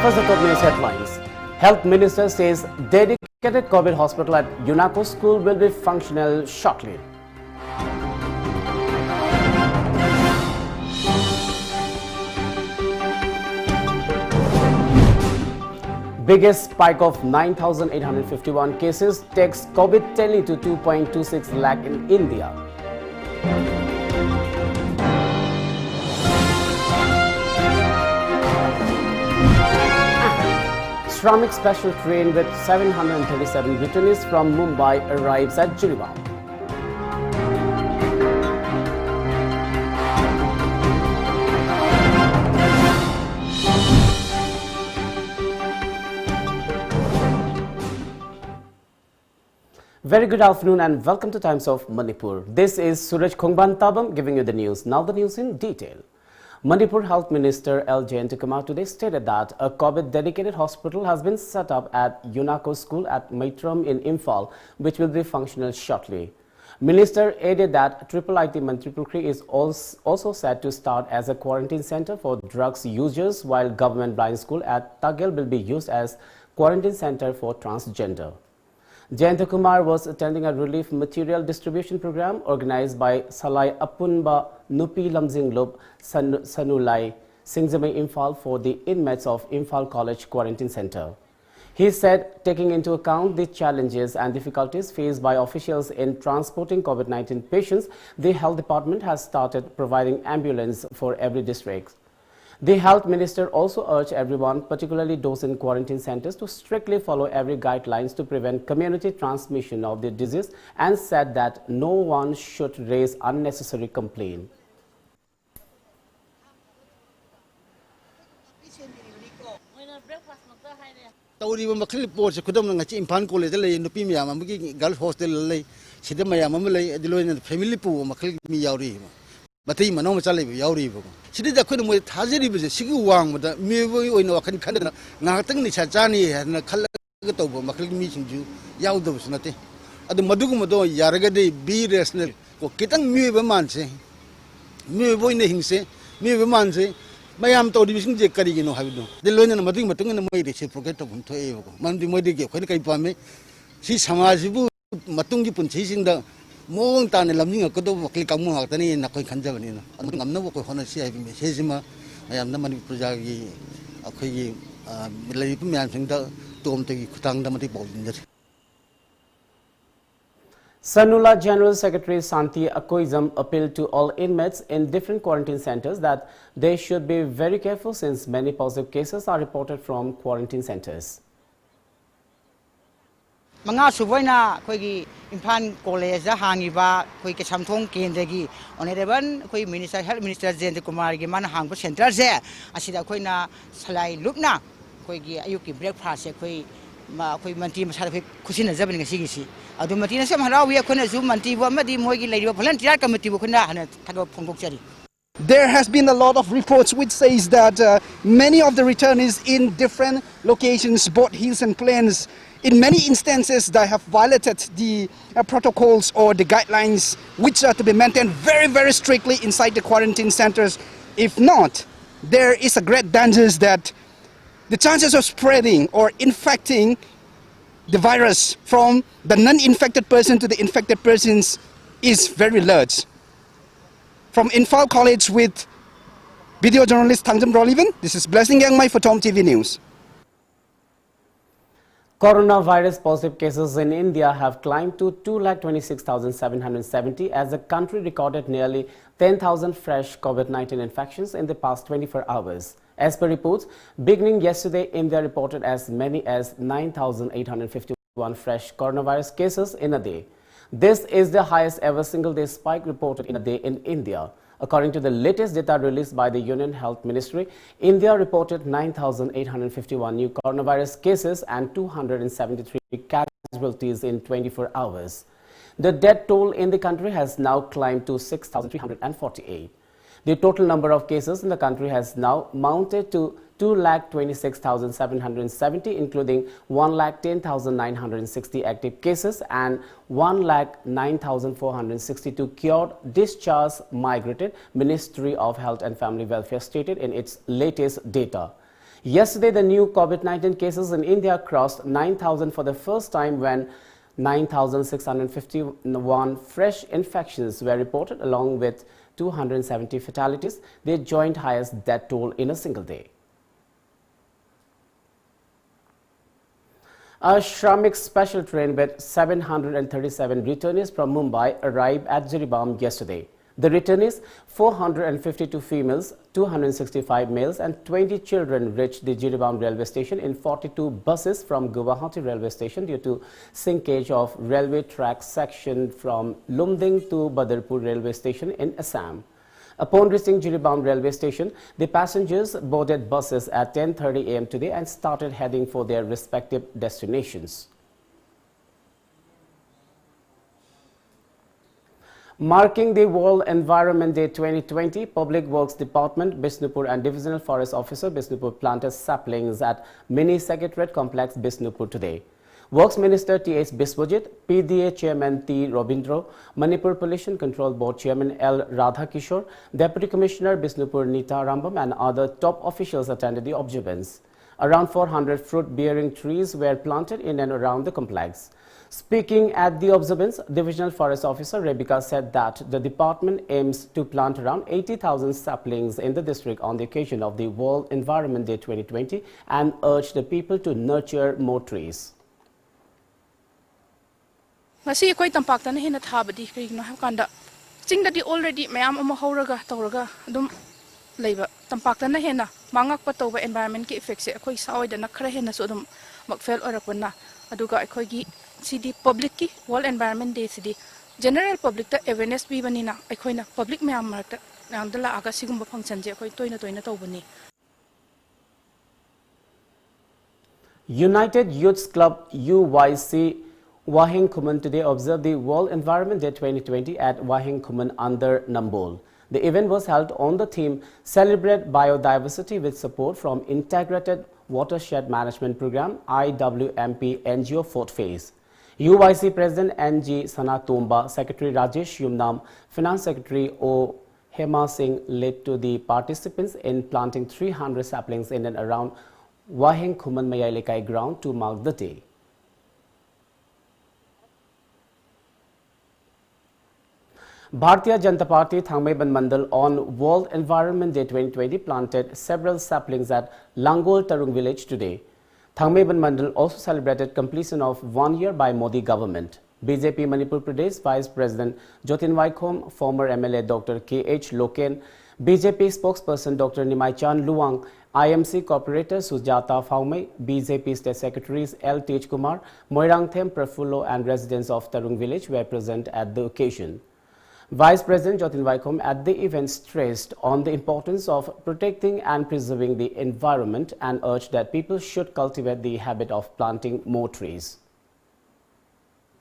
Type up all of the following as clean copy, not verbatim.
First, the top news headlines. Health Minister says dedicated COVID hospital at UNACO school will be functional shortly. Biggest spike of 9,851 cases takes COVID tally to 2.26 lakh in India. Shramik special train with 737 returnees from Mumbai arrives at Jineva. Very good afternoon and welcome to Times of Manipur. This is SURAJ Tabam giving you the news. Now the news in detail. Manipur Health Minister L. Jayantikumar today stated that a COVID-dedicated hospital has been set up at UNACO school at Maitram in Imphal, which will be functional shortly. Minister added that IIT Mantripurkri is also set to start as a quarantine center for drugs users, while government blind school at Tagil will be used as quarantine center for transgender. Jayantikumar was attending a relief material distribution program organized by Salai Apunba Nupi Lamjinglob Sanulai Singzamay Imphal for the inmates of Imphal College Quarantine Center. He said, taking into account the challenges and difficulties faced by officials in transporting COVID-19 patients, the health department has started providing ambulance for every district. The health minister also urged everyone, particularly those in quarantine centers, to strictly follow every guidelines to prevent community transmission of the disease and said that no one should raise unnecessary complaint. Matay manaw machalay yauri bako. Sidi da koi mo thajeri bise sigi wang mata mewo oino akan khadana ngatang ni chachani na khalla ga tawbo makal mi singju yaw do sunate. Adu madugu mado yarga de be rational ko kitang mewo manse. Mewo ine hingse mewo manse mayam to division je kari gino habido. De loina na madugu matung na moi de forget to bun to e bako. Man di moi de ge khoi kai pame si samajibu matungi punchi singda Mong tane lamjing ako do makli kamu hak tani nakoy khanja bani na ngam na ko hona si ai me sejima ayam na mani projagi akhoi lai pu myan sing da tom te khutang da mati bol din. Sanula General Secretary Santi Akoizam appealed to all inmates in different quarantine centers that they should be very careful since many positive cases are reported from quarantine centers. Mga suboyna koigi Imphal College da hangiba koi ke samthong kendagi honorable koi minister health minister Jayantikumar gi man hangbo center se asida koina salai lupna koi gi ayuki breakfast se koi manti masara koi khusina jabani ngasi gi si adu manti na sem harawi koina zu manti bo amadi moi gi leiba volunteer committee bo koina hana thago phongbok chari. There has been a lot of reports which says that many of the returnees in different locations, both hills and plains, in many instances they have violated the protocols or the guidelines which are to be maintained very, very strictly inside the quarantine centers. If not, there is a great danger that the chances of spreading or infecting the virus from the non-infected person to the infected persons is very large. From Imphal College with video journalist Thangjam Rolivan, this is Blessing Yangmai for Tom TV News. Coronavirus positive cases in India have climbed to 2,26,770 as the country recorded nearly 10,000 fresh COVID-19 infections in the past 24 hours. As per reports, beginning yesterday, India reported as many as 9,851 fresh coronavirus cases in a day. This is the highest ever single-day spike reported in a day in India. According to the latest data released by the Union Health Ministry, India reported 9,851 new coronavirus cases and 273 casualties in 24 hours. The death toll in the country has now climbed to 6,348. The total number of cases in the country has now mounted to 2,26,770, including 1,10,960 active cases and 1,09,462 cured, discharged, migrated, Ministry of Health and Family Welfare stated in its latest data. Yesterday, the new COVID-19 cases in India crossed 9,000 for the first time when 9,651 fresh infections were reported along with 270 fatalities, the joint highest death toll in a single day. A Shramik special train with 737 returnees from Mumbai arrived at Jiribam yesterday. The returnees, 452 females, 265 males and 20 children reached the Jiribam railway station in 42 buses from Guwahati railway station due to sinkage of railway track section from Lumding to Badarpur railway station in Assam. Upon reaching Jiribam railway station, the passengers boarded buses at 10:30 a.m. today and started heading for their respective destinations. Marking the World Environment Day 2020, Public Works Department, Bishnupur and Divisional Forest Officer Bishnupur planted saplings at Mini Secretariat Complex, Bishnupur today. Works Minister T.H. Biswajit, PDA Chairman T. Robindro, Manipur Pollution Control Board Chairman L. Radhakishore, Deputy Commissioner Bishnupur Nita Rambam and other top officials attended the observance. Around 400 fruit-bearing trees were planted in and around the complex. Speaking at the observance, Divisional Forest Officer Rebecca said that the department aims to plant around 80,000 saplings in the district on the occasion of the World Environment Day 2020 and urged the people to nurture more trees. Ngasi koi tampak tan hina thabadi krigno hakanda chingda di already mayam ama horaga tawraga adum leiba tampak tan hena mangak pa tawba environment ki effect se koi saoida na khara hena so adum makfel orakuna aduga koi gi CD public ki World Environment Day CD general public ta awareness bi banina akoina public mayam marta nangdala aga sigumba function je koi toina tawbani. United Youths Club UYC Wahing Kuman today observed the World Environment Day 2020 at Wahing Kuman under Nambol. The event was held on the theme Celebrate Biodiversity with support from Integrated Watershed Management Program IWMP NGO 4th phase. UYC President NG Sanatomba, Secretary Rajesh Yumnam, Finance Secretary O. Hema Singh led to the participants in planting 300 saplings in and around Wahing Kuman Mayalikai ground to mark the day. Bharatiya Janata Party Thangmeiban Mandal on World Environment Day 2020 planted several saplings at Langol Tarung village today. Thangmeiban Mandal also celebrated completion of 1 year by Modi government. BJP Manipur Pradesh Vice President Jotin Vaikom, former MLA Dr. K.H. Loken, BJP spokesperson Dr. Nimai Chan Luang, IMC Corporator Sujata Phaume, BJP State Secretaries L. Tej Kumar, Moirangthem Prafullo and residents of Tarung village were present at the occasion. Vice President Jotin Vaikom at the event stressed on the importance of protecting and preserving the environment and urged that people should cultivate the habit of planting more trees.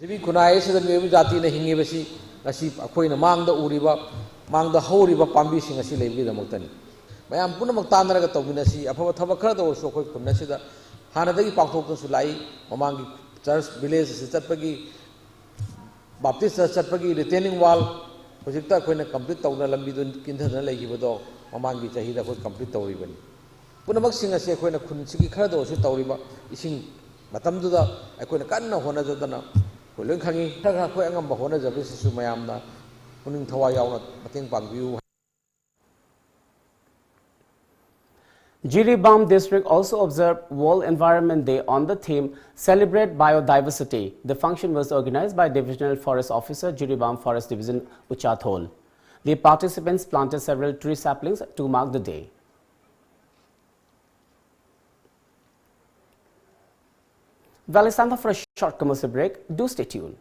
Jibi kunai se dan mebu jati na hingi basi ngasi akoi na mang da uriba mang da horiba pambi sing ngasi lebi da maktani mayam puna maktan raga tawina si apha thaba khara da so khoi kunna sida hana dagi pakthok ta sulai mamangi church village se chatpagi baptist church chatpagi retaining wall project akoina complete tawna lambi dun kindhana leigibodo mamangi chahi da khoi complete tawribani punamak sing ase akoina khun sigi khara da so tawriba ising matam du da akoina kanna hona jadana koleng khangi thakha khoi angam ba hona jabe su mayam na puning thawa yauna mateng pangbiu. Jiribam district also observed World Environment Day on the theme Celebrate Biodiversity. The function was organized by Divisional Forest Officer, Jiribam Forest Division, Uchathol. The participants planted several tree saplings to mark the day. Well, it's time for a short commercial break. Do stay tuned.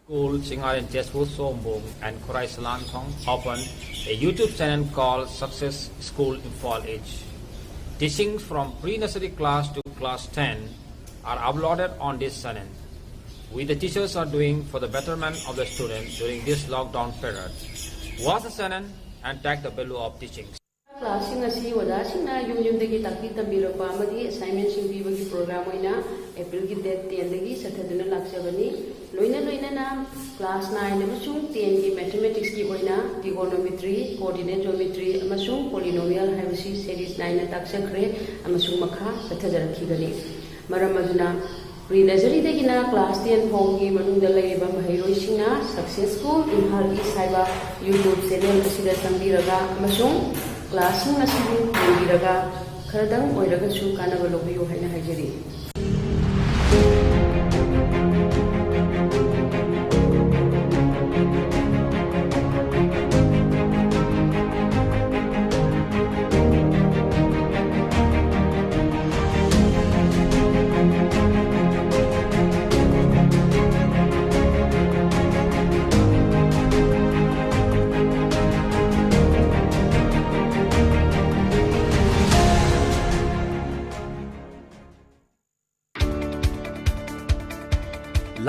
School Singhar and Jeswo Sombong and Korai Salan Thong opened a YouTube channel called Success School in Fall Age. Teachings from pre-nursery class to class 10 are uploaded on this channel, which the teachers are doing for the betterment of the students during this lockdown period. Watch the channel and take the value of teachings. Classing asi wada singna yum-yumdagi takti tambirokpa amadi assignment sing pibagi program oina April ki date 10 dagi sathaduna laksabani loina class 9 amasung 10 gi mathematics ki oina trigonometry coordinate geometry amasung polynomial haibasi series 9 na taksakre amasung makha pathajarakhi maram aduna pre-nursery dagina class 10 phongi manungda leiba mahairoi singna successful imhal is haiba YouTube channel asida sambiraga amasung class na sibu biraga kharadang oiraga su kanaba lobiyo haina haijari.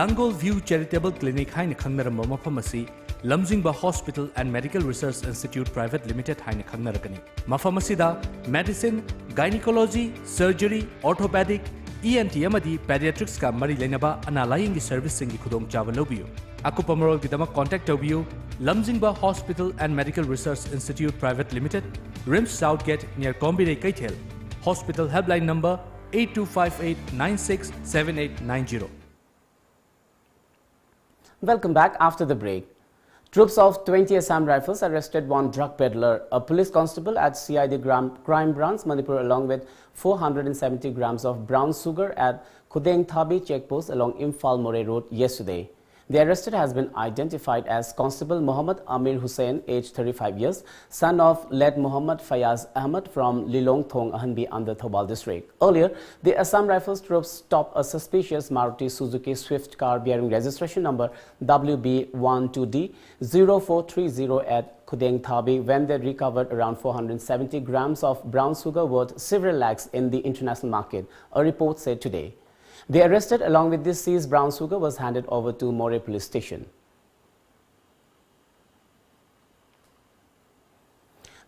Langol View Charitable Clinic haina khangnaram mafam asi Lamjingba Hospital and Medical Research Institute Private Limited haina khangnarakani. Mafam asida medicine, gynecology, surgery, orthopedic, ENT amadi pediatrics ka mari lenaba analying service singi khudong chawal lobiyo. Akupa marol gidama contact tobiyo Lamjingba Hospital and Medical Research Institute Private Limited, RIMS Southgate near Kombine Kaithel. Hospital helpline number 8258967890. Welcome back after the break. Troops of 20 Assam Rifles arrested one drug peddler, a police constable at CID crime branch Manipur, along with 470 grams of brown sugar at Khudeng Thabi checkpost along Imphal More Road yesterday. The arrested has been identified as Constable Muhammad Amir Hussain, aged 35 years, son of late Muhammad Fayaz Ahmed from Lilong Thong, Ahanbi, under Thobal district. Earlier, the Assam Rifles troops stopped a suspicious Maruti Suzuki Swift car bearing registration number WB12D0430 at Khudeng Thabi when they recovered around 470 grams of brown sugar worth several lakhs in the international market, a report said today. The arrested along with this seized brown sugar was handed over to More police station.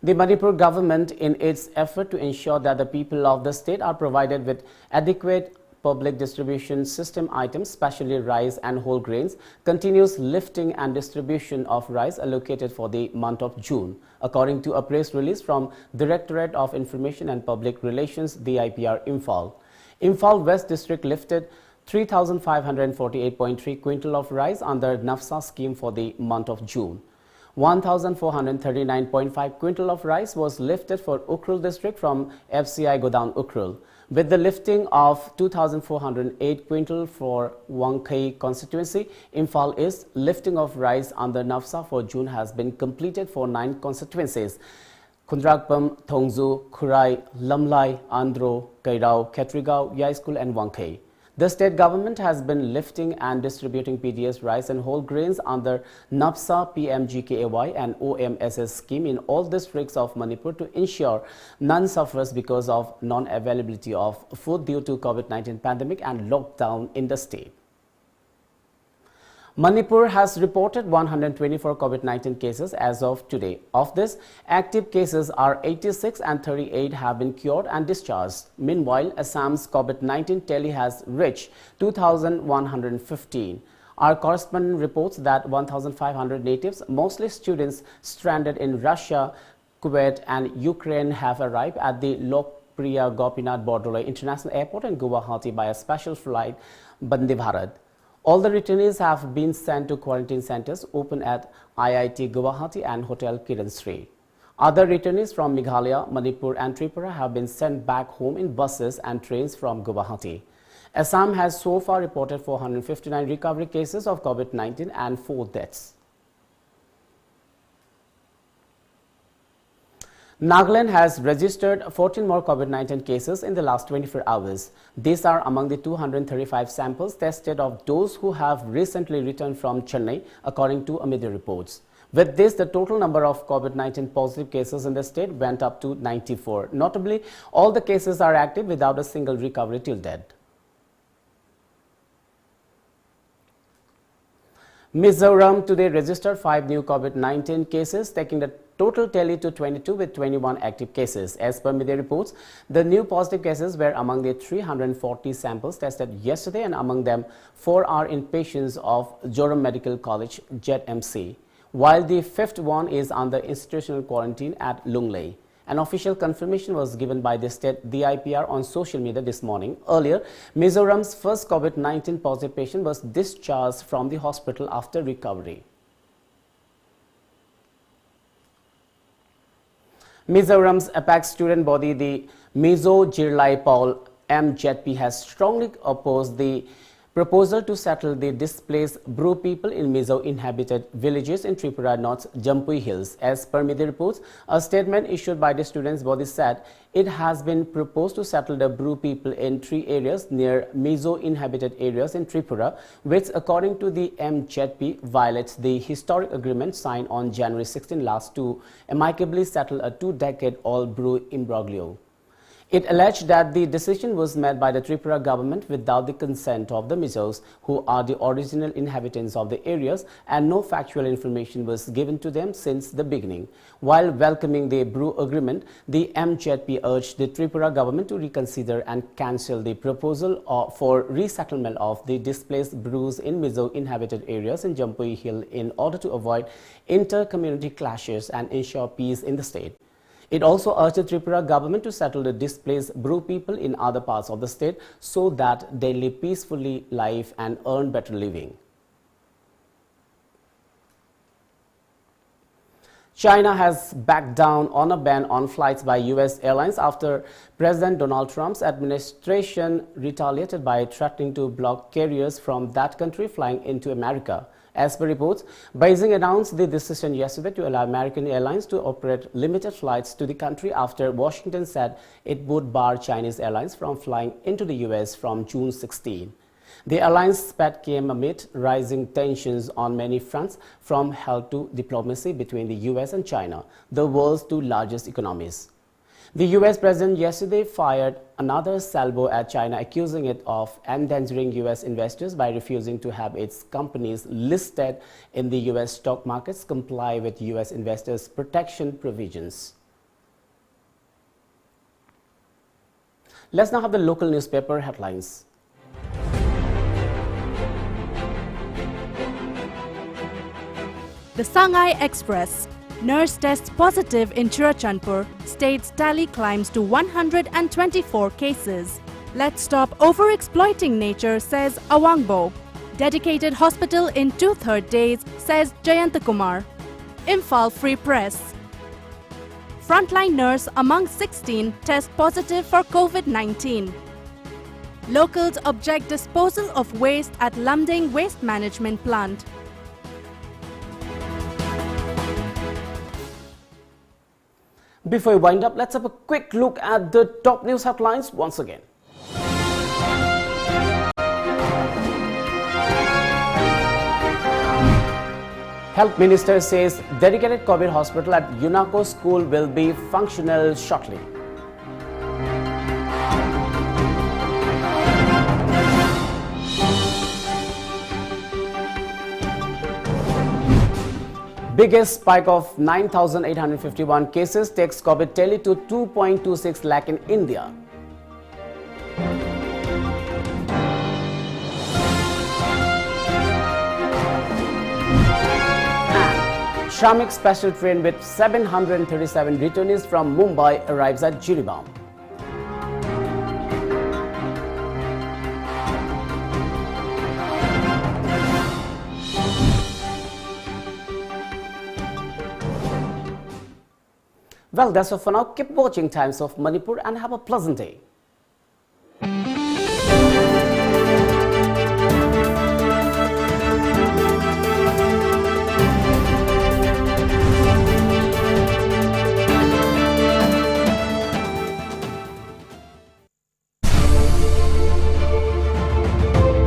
The Manipur government, in its effort to ensure that the people of the state are provided with adequate public distribution system items, especially rice and whole grains, continues lifting and distribution of rice allocated for the month of June. According to a press release from Directorate of Information and Public Relations, DIPR Imphal. Imphal West District lifted 3,548.3 quintal of rice under NAFSA scheme for the month of June. 1,439.5 quintal of rice was lifted for Ukhrul district from FCI Godown Ukhrul. With the lifting of 2,408 quintal for Wangkai constituency, Imphal East lifting of rice under NAFSA for June has been completed for 9 constituencies. Kundrakpam, Thongzu, Khurai, Lamlai, Andro, Kairao, Ketrigao, Yai School and Wangkai. The state government has been lifting and distributing PDS rice and whole grains under NAPSA, PMGKAY and OMSS scheme in all districts of Manipur to ensure none suffers because of non-availability of food due to COVID-19 pandemic and lockdown in the state. Manipur has reported 124 COVID-19 cases as of today. Of this, active cases are 86 and 38 have been cured and discharged. Meanwhile, Assam's COVID-19 tally has reached 2,115. Our correspondent reports that 1,500 natives, mostly students stranded in Russia, Kuwait and Ukraine, have arrived at the Lokpriya Gopinath Bordoloi International Airport in Guwahati by a special flight Vande Bharat. All the returnees have been sent to quarantine centers open at IIT Guwahati and Hotel Kiran Sri. Other returnees from Meghalaya, Manipur and Tripura have been sent back home in buses and trains from Guwahati. Assam has so far reported 459 recovery cases of COVID-19 and 4 deaths. Nagaland has registered 14 more COVID-19 cases in the last 24 hours. These are among the 235 samples tested of those who have recently returned from Chennai, according to media reports. With this, the total number of COVID-19 positive cases in the state went up to 94. Notably, all the cases are active without a single recovery till date. Mizoram today registered 5 new COVID-19 cases, taking the total tally to 22 with 21 active cases. As per media reports, the new positive cases were among the 340 samples tested yesterday, and among them 4 are in patients of Joram Medical College, JMC, while the 5th one is under institutional quarantine at Lunglei. An official confirmation was given by the state DIPR on social media this morning. Earlier, Mizoram's first COVID-19 positive patient was discharged from the hospital after recovery. Mizoram's apex student body, the Mizo Jirlai Paul MJP, has strongly opposed the proposal to settle the displaced Bru people in Mizo-inhabited villages in Tripura North's Jampui Hills. As per media reports, a statement issued by the students' body said it has been proposed to settle the Bru people in 3 areas near Mizo-inhabited areas in Tripura, which, according to the MJP, violates the historic agreement signed on January 16 last to amicably settle a 2-decade-old Bru imbroglio. It alleged that the decision was made by the Tripura government without the consent of the Mizos, who are the original inhabitants of the areas, and no factual information was given to them since the beginning. While welcoming the Bru agreement, the MJP urged the Tripura government to reconsider and cancel the proposal for resettlement of the displaced Brus in Mizo-inhabited areas in Jampui Hill in order to avoid inter-community clashes and ensure peace in the state. It also urged the Tripura government to settle the displaced Bru people in other parts of the state so that they live peacefully life and earn better living. China has backed down on a ban on flights by U.S. airlines after President Donald Trump's administration retaliated by threatening to block carriers from that country flying into America. As per reports, Beijing announced the decision yesterday to allow American airlines to operate limited flights to the country after Washington said it would bar Chinese airlines from flying into the U.S. from June 16. The airline's spat came amid rising tensions on many fronts, from health to diplomacy between the U.S. and China, the world's 2 largest economies. The U.S. president yesterday fired another salvo at China, accusing it of endangering U.S. investors by refusing to have its companies listed in the U.S. stock markets comply with U.S. investors' protection provisions. Let's now have the local newspaper headlines. The Shanghai Express. Nurse tests positive in Churachandpur. State's tally climbs to 124 cases. Let's stop overexploiting nature, says Awangbo. Dedicated hospital in 2/3 days, says Jayantakumar. Imphal Free Press. Frontline nurse among 16 test positive for COVID-19. Locals object disposal of waste at Lumding Waste Management Plant. Before we wind up, let's have a quick look at the top news headlines once again. Health Minister says dedicated COVID hospital at UNACO school will be functional shortly. Biggest spike of 9,851 cases takes COVID tally to 2.26 lakh in India. And Shramik special train with 737 returnees from Mumbai arrives at Jiribam. Well, that's all for now. Keep watching Times of Manipur and have a pleasant day.